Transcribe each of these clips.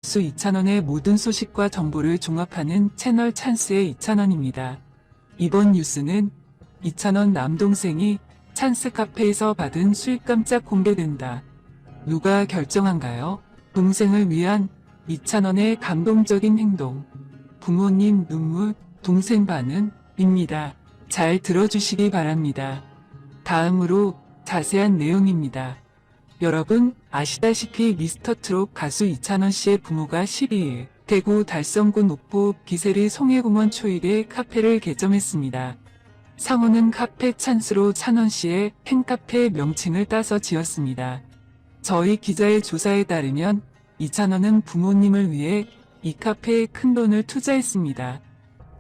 가수 이찬원의 모든 소식과 정보를 종합하는 채널 찬스의 이찬원입니다. 이번 뉴스는 이찬원 남동생이 찬스 카페에서 받은 수익 깜짝 공개된다. 누가 결정한가요? 동생을 위한 이찬원의 감동적인 행동. 부모님 눈물, 동생 반응입니다. 잘 들어주시기 바랍니다. 다음으로 자세한 내용입니다. 여러분 아시다시피 미스터트롯 가수 이찬원 씨의 부모가 12일 대구 달성구 노포 기세리 송해공원 초입에 카페를 개점했습니다. 상호는 카페 찬스로 찬원 씨의 팬카페 명칭을 따서 지었습니다. 저희 기자의 조사에 따르면 이찬원은 부모님을 위해 이 카페에 큰 돈을 투자했습니다.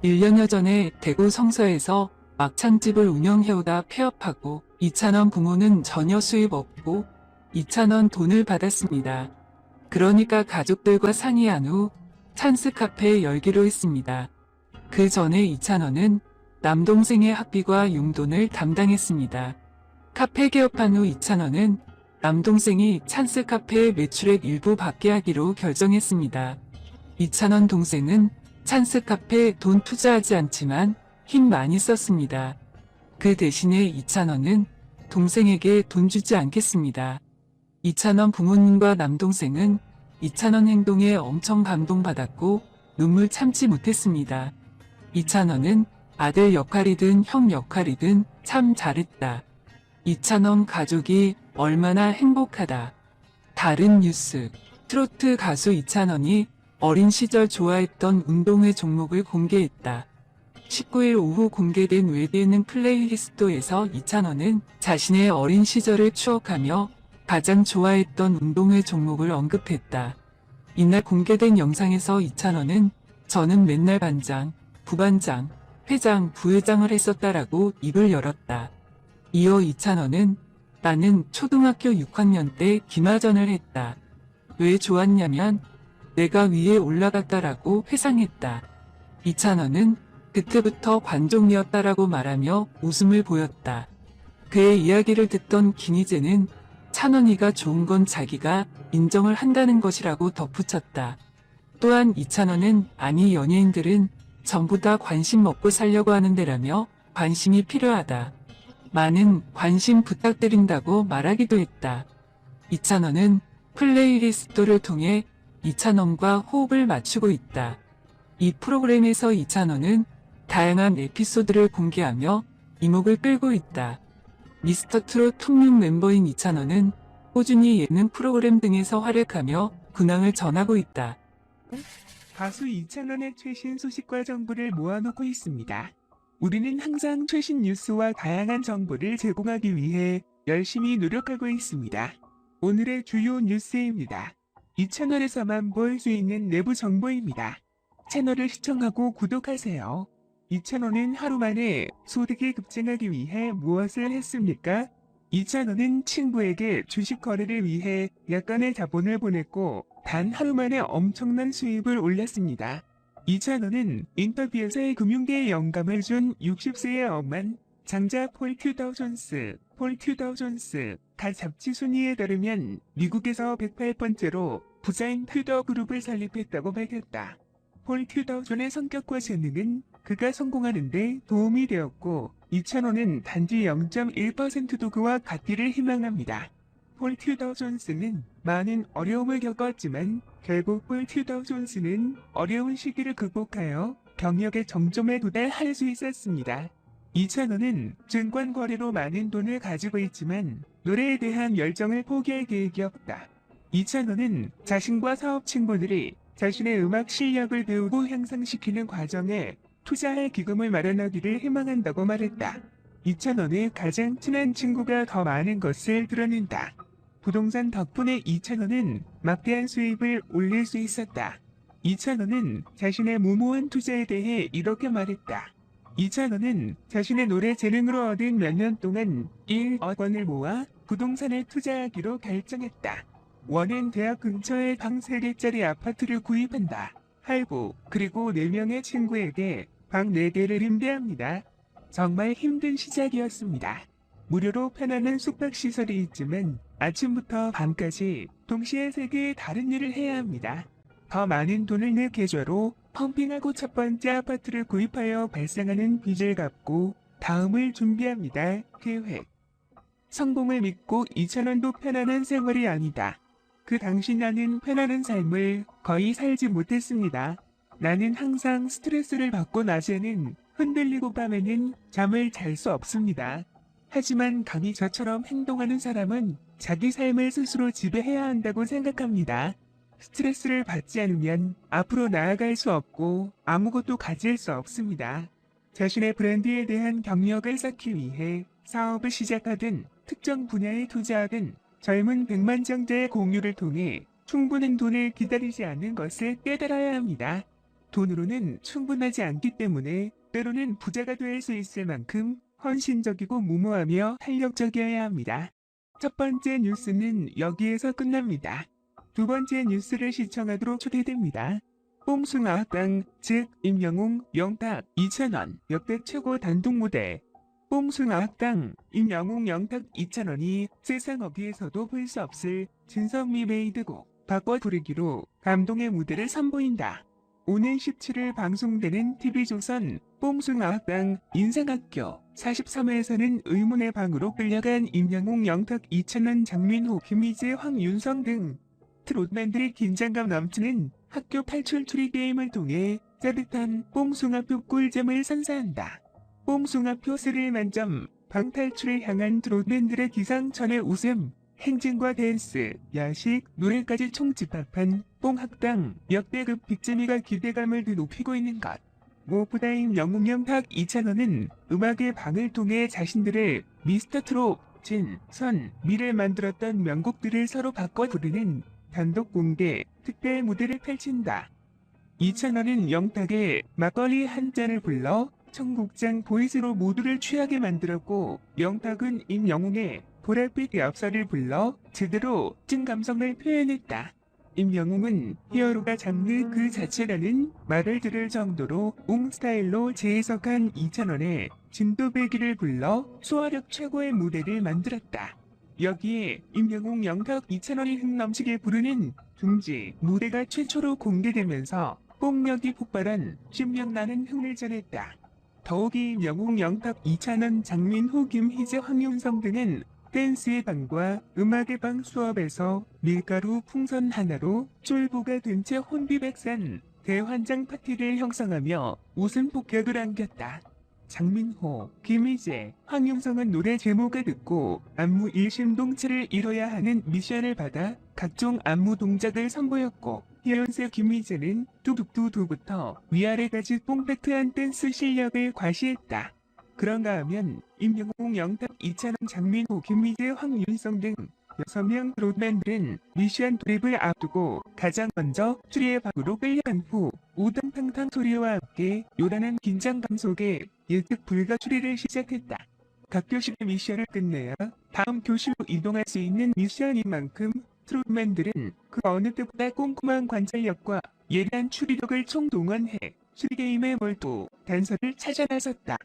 1년여 전에 대구 성서에서 막창집을 운영해오다 폐업하고 이찬원 부모는 전혀 수입 없고 2,000원 돈을 받았습니다. 그러니까 가족들과 상의한 후 찬스 카페에 열기로 했습니다. 그 전에 이찬원은 남동생의 학비와 용돈을 담당했습니다. 카페 개업한 후 이찬원은 남동생이 찬스 카페의 매출액 일부 받게 하기로 결정했습니다. 이찬원 동생은 찬스 카페에 돈 투자하지 않지만 힘 많이 썼습니다. 그 대신에 이찬원은 동생에게 돈 주지 않겠습니다. 이찬원 부모님과 남동생은 이찬원 행동에 엄청 감동받았고 눈물 참지 못했습니다. 이찬원은 아들 역할이든 형 역할이든 참 잘했다. 이찬원 가족이 얼마나 행복하다. 다른 뉴스. 트로트 가수 이찬원이 어린 시절 좋아했던 운동회 종목을 공개했다. 19일 오후 공개된 웨딩 플레이리스트에서 이찬원은 자신의 어린 시절을 추억하며 가장 좋아했던 운동회 종목을 언급했다. 이날 공개된 영상에서 이찬원은 저는 맨날 반장, 부반장, 회장, 부회장을 했었다라고 입을 열었다. 이어 이찬원은 나는 초등학교 6학년 때 기마전을 했다. 왜 좋았냐면 내가 위에 올라갔다라고 회상했다. 이찬원은 그때부터 관종이었다라고 말하며 웃음을 보였다. 그의 이야기를 듣던 김희재는 찬원이가 좋은 건 자기가 인정을 한다는 것이라고 덧붙였다. 또한 이찬원은 아니 연예인들은 전부 다 관심 먹고 살려고 하는데라며 관심이 필요하다. 많은 관심 부탁드린다고 말하기도 했다. 이찬원은 플레이리스트를 통해 이찬원과 호흡을 맞추고 있다. 이 프로그램에서 이찬원은 다양한 에피소드를 공개하며 이목을 끌고 있다. 미스터트롯 통육 멤버인 이찬원은 꾸준히 예능 프로그램 등에서 활약하며 근황을 전하고 있다. 가수 이찬원의 최신 소식과 정보를 모아놓고 있습니다. 우리는 항상 최신 뉴스와 다양한 정보를 제공하기 위해 열심히 노력하고 있습니다. 오늘의 주요 뉴스입니다. 이 채널에서만 볼 수 있는 내부 정보입니다. 채널을 시청하고 구독하세요. 이찬원은 하루 만에 소득이 급증하기 위해 무엇을 했습니까? 이찬원은 친구에게 주식 거래를 위해 약간의 자본을 보냈고 단 하루 만에 엄청난 수입을 올렸습니다. 이찬원은 인터뷰에서 금융계에 영감을 준 60세의 엄만 장자 폴 튜더 존스 가 잡지 순위에 따르면 미국에서 108번째로 부자인 튜더 그룹을 설립했다고 밝혔다. 폴 튜더 존의 성격과 재능은 그가 성공하는데 도움이 되었고 이찬원은 단지 0.1%도 그와 같기를 희망합니다. 폴 튜더 존스는 많은 어려움을 겪었지만 결국 폴 튜더 존스는 어려운 시기를 극복하여 경력의 정점에 도달할 수 있었습니다. 이찬원은 증권 거래로 많은 돈을 가지고 있지만 노래에 대한 열정을 포기할 계획이 없다. 이찬원은 자신과 사업 친구들이 자신의 음악 실력을 배우고 향상시키는 과정에 투자할 기금을 마련하기를 희망한다고 말했다. 이찬원의 가장 친한 친구가 더 많은 것을 드러낸다. 부동산 덕분에 이찬원은 막대한 수입을 올릴 수 있었다. 이찬원은 자신의 무모한 투자에 대해 이렇게 말했다. 이찬원은 자신의 노래 재능으로 얻은 몇 년 동안 1억 원을 모아 부동산에 투자하기로 결정했다. 원은 대학 근처에 방 3개짜리 아파트를 구입한다. 할부, 그리고 4명의 친구에게 방 4개를 임대합니다. 정말 힘든 시작이었습니다. 무료로 편안한 숙박시설이 있지만 아침부터 밤까지 동시에 3개의 다른 일을 해야 합니다. 더 많은 돈을 내 계좌로 펌핑하고 첫 번째 아파트를 구입하여 발생하는 빚을 갚고 다음을 준비합니다. 계획. 성공을 믿고 2,000원도 편안한 생활이 아니다. 그 당시 나는 편안한 삶을 거의 살지 못했습니다. 나는 항상 스트레스를 받고 낮에는 흔들리고 밤에는 잠을 잘 수 없습니다. 하지만 감히 저처럼 행동하는 사람은 자기 삶을 스스로 지배해야 한다고 생각합니다. 스트레스를 받지 않으면 앞으로 나아갈 수 없고 아무것도 가질 수 없습니다. 자신의 브랜드에 대한 경력을 쌓기 위해 사업을 시작하든 특정 분야에 투자하든 젊은 백만장자의 공유를 통해 충분한 돈을 기다리지 않는 것을 깨달아야 합니다. 돈으로는 충분하지 않기 때문에 때로는 부자가 될 수 있을 만큼 헌신적이고 무모하며 탄력적이어야 합니다. 첫 번째 뉴스는 여기에서 끝납니다. 두 번째 뉴스를 시청하도록 초대됩니다. 뽕숭아학당, 즉 임영웅, 영탁 2,000원, 역대 최고 단독 무대. 뽕숭아학당, 임영웅, 영탁 2,000원이 세상 어디에서도 볼 수 없을 진선미 메이드곡 바꿔 부르기로 감동의 무대를 선보인다. 오는 17일 방송되는 TV조선 뽕숭아학당 인상학교 43회에서는 의문의 방으로 끌려간 임영웅, 영탁 2,000원, 장민호, 김희재, 황윤성 등 트롯맨들이 긴장감 넘치는 학교 탈출 추리 게임을 통해 짜릿한 뽕숭아표 꿀잼을 선사한다. 뽕숭아표 스릴 만점, 방탈출을 향한 트롯맨들의 기상천외 웃음, 행진과 댄스, 야식, 노래까지 총집합한 뽕학당 역대급 빅재미가 기대감을 높이고 있는 것. 무엇보다 임영웅, 영탁 2,000원은 음악의 방을 통해 자신들의 미스터 트롯, 진, 선, 미를 만들었던 명곡들을 서로 바꿔 부르는 단독 공개 특별 무대를 펼친다. 2,000원은 영탁의 막걸리 한 잔을 불러 청국장 보이스로 모두를 취하게 만들었고, 영탁은 임영웅의 보랏빛 엽서를 불러 제대로 찐 감성을 표현했다. 임영웅은 히어로가 장르 그 자체라는 말을 들을 정도로 웅 스타일로 재해석한 2,000원의 진도배기를 불러 소화력 최고의 무대를 만들었다. 여기에 임영웅, 영탁 2,000원이 흥넘치게 부르는 둥지 무대가 최초로 공개되면서 뽕력이 폭발한 신명나는 흥을 전했다. 더욱이 임영웅, 영탁 2,000원, 장민호, 김희재, 황윤성 등은 댄스의 방과 음악의 방 수업에서 밀가루 풍선 하나로 쫄보가 된 채 혼비백산 대환장 파티를 형성하며 웃음 폭격을 안겼다. 장민호, 김희재, 황윤성은 노래 제목을 듣고 안무 일심동체를 이뤄야 하는 미션을 받아 각종 안무 동작을 선보였고, 희연세 김희재는 뚜둑뚜두부터 위아래까지 뽕팩트한 댄스 실력을 과시했다. 그런가 하면 임영웅, 영탁 2,000원, 장민호, 김희재, 황윤성 등 6명 트롯맨들은 미션 돌입을 앞두고 가장 먼저 추리의 방으로 끌려간 후 우당탕탕 소리와 함께 요란한 긴장감 속에 예측 불가 추리를 시작했다. 각 교실의 미션을 끝내야 다음 교실로 이동할 수 있는 미션인 만큼 트롯맨들은 그 어느 때보다 꼼꼼한 관찰력과 예리한 추리력을 총동원해 추리게임에 몰두 단서를 찾아 나섰다.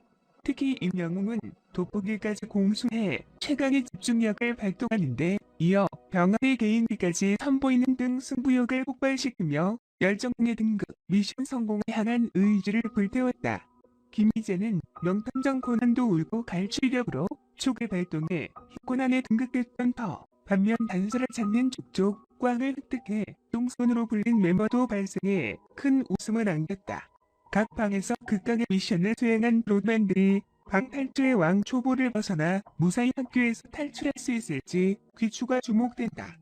특히 임영웅은 돋보기까지 공수해 최강의 집중력을 발동하는데 이어 병아리 개인기까지 선보이는 등 승부욕을 폭발시키며 열정의 등급 미션 성공을 향한 의지를 불태웠다. 김희재는 명탐정 코난도 울고 갈 추리력으로 촉을 발동해 코난에 등극했던 터, 반면 단서를 찾는 족족 꽝을 획득해 똥손으로 불린 멤버도 발생해 큰 웃음을 안겼다. 각 방에서 극강의 미션을 수행한 트롯맨들이 방탈출의 왕 초보를 벗어나 무사히 학교에서 탈출할 수 있을지 귀추가 주목된다.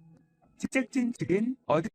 제작진 측은 어느